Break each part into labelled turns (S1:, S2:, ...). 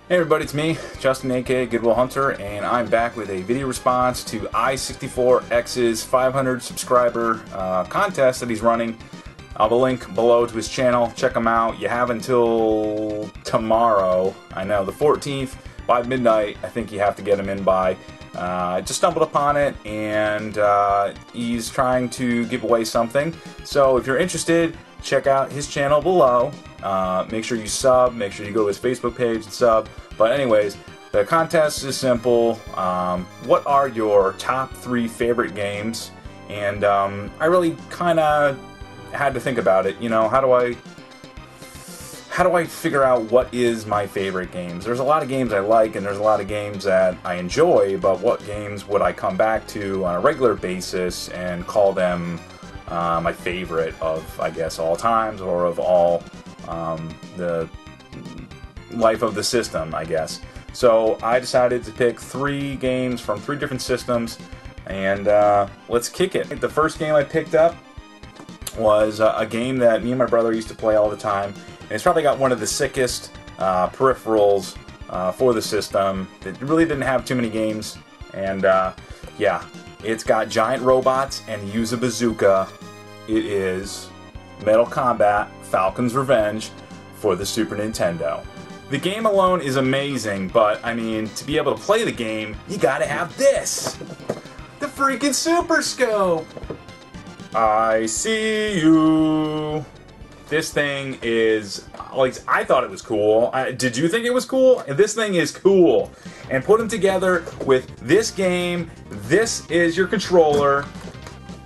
S1: Hey everybody, it's me, Justin aka Goodwill Hunter, and I'm back with a video response to i64X's 500 subscriber contest that he's running. I'll have a link below to his channel. Check him out. You have until tomorrow, I know, the 14th, by midnight. I think you have to get him in by. I just stumbled upon it, and he's trying to give away something. So if you're interested, check out his channel below. Make sure you sub, make sure you go to his Facebook page and sub. But anyways, the contest is simple. What are your top 3 favorite games? And I really kind of had to think about it. You know, how do I figure out what is my favorite games? There's a lot of games I like, and there's a lot of games that I enjoy, but what games would I come back to on a regular basis and call them my favorite of, I guess, all times, or of all the life of the system, I guess. So I decided to pick 3 games from 3 different systems, and let's kick it. The first game I picked up was a game that me and my brother used to play all the time, and it's probably got one of the sickest peripherals for the system. It really didn't have too many games, and yeah, it's got giant robots and you use a bazooka. It is Mortal Kombat: Falcon's Revenge for the Super Nintendo. The game alone is amazing, but I mean, to be able to play the game, you gotta have this! The freaking Super Scope! I see you! This thing is, like, I thought it was cool. Did you think it was cool? This thing is cool. And put them together with this game, this is your controller,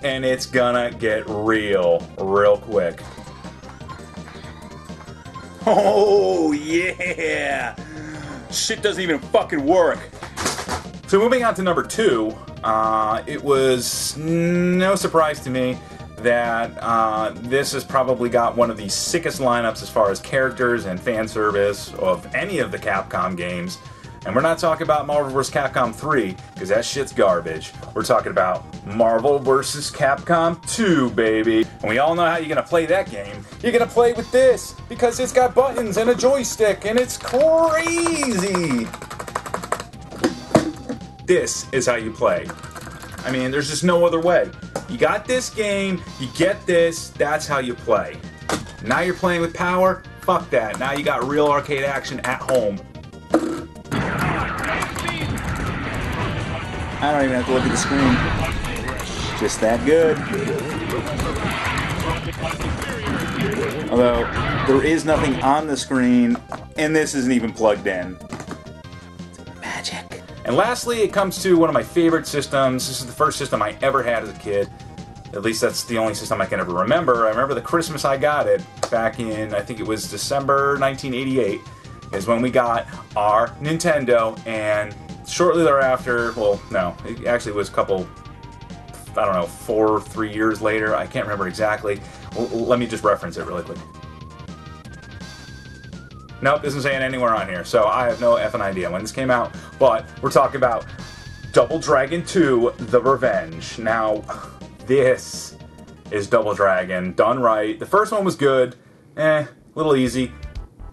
S1: and it's gonna get real quick. Oh yeah! Shit doesn't even fucking work. So moving on to number 2, it was no surprise to me that this has probably got one of the sickest lineups as far as characters and fan service of any of the Capcom games. And we're not talking about Marvel vs. Capcom 3, because that shit's garbage. We're talking about Marvel vs. Capcom 2, baby. And we all know how you're gonna play that game. You're gonna play with this, because it's got buttons and a joystick, and it's crazy! This is how you play. I mean, there's just no other way. You got this game, you get this, that's how you play. Now you're playing with power? Fuck that. Now you got real arcade action at home. I don't even have to look at the screen. Just that good. Although, there is nothing on the screen, and this isn't even plugged in. Magic. And lastly, it comes to one of my favorite systems. This is the first system I ever had as a kid. At least that's the only system I can ever remember. I remember the Christmas I got it back in, I think it was December 1988, is when we got our Nintendo, and shortly thereafter, well, no, it actually was a couple, I don't know, 4 or 3 years later, I can't remember exactly. Let me just reference it really quick. Nope, isn't saying anywhere on here, so I have no effing idea when this came out, but we're talking about Double Dragon 2: The Revenge. Now, this is Double Dragon done right. The first one was good, little easy.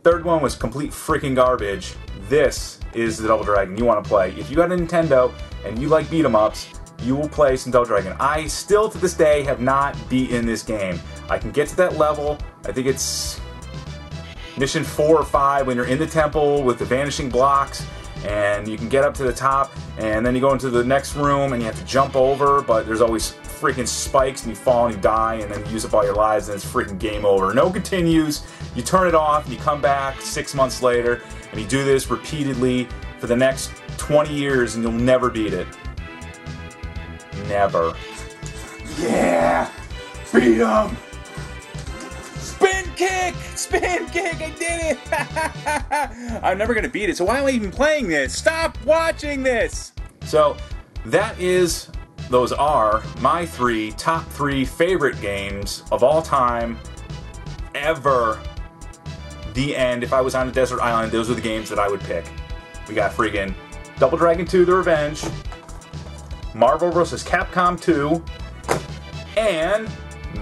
S1: Third one was complete freaking garbage. This is the Double Dragon you want to play. If you got a Nintendo and you like beat 'em ups, you will play some Double Dragon. I still to this day have not beaten this game. I can get to that level. I think it's mission 4 or 5 when you're in the temple with the vanishing blocks, and you can get up to the top, and then you go into the next room and you have to jump over, but there's always freaking spikes and you fall and you die, and then you use up all your lives and it's freaking game over. No continues. You turn it off and you come back 6 months later, and you do this repeatedly for the next 20 years and you'll never beat it. Never. Yeah! Beat him! Spin kick! Spin kick! I did it! I'm never gonna beat it, so why am I even playing this? Stop watching this! So, those are my top 3 favorite games of all time, ever. The end. If I was on a desert island, those are the games that I would pick. We got freaking Double Dragon 2: The Revenge, Marvel vs. Capcom 2, and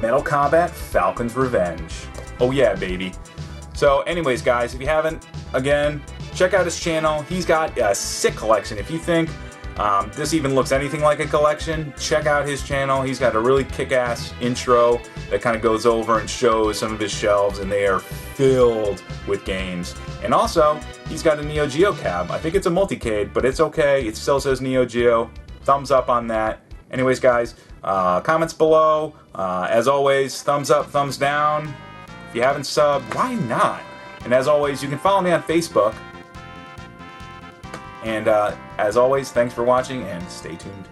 S1: Mortal Kombat: Falcon's Revenge. Oh yeah, baby. So anyways, guys, if you haven't, again, check out his channel. He's got a sick collection. If you think this even looks anything like a collection, check out his channel. He's got a really kick-ass intro that kind of goes over and shows some of his shelves, and they are filled with games. And also, he's got a Neo Geo cab. I think it's a multicade, but it's okay. It still says Neo Geo. Thumbs up on that. Anyways, guys, comments below. As always, thumbs up, thumbs down. If you haven't subbed, why not? And as always, you can follow me on Facebook. And as always, thanks for watching and stay tuned.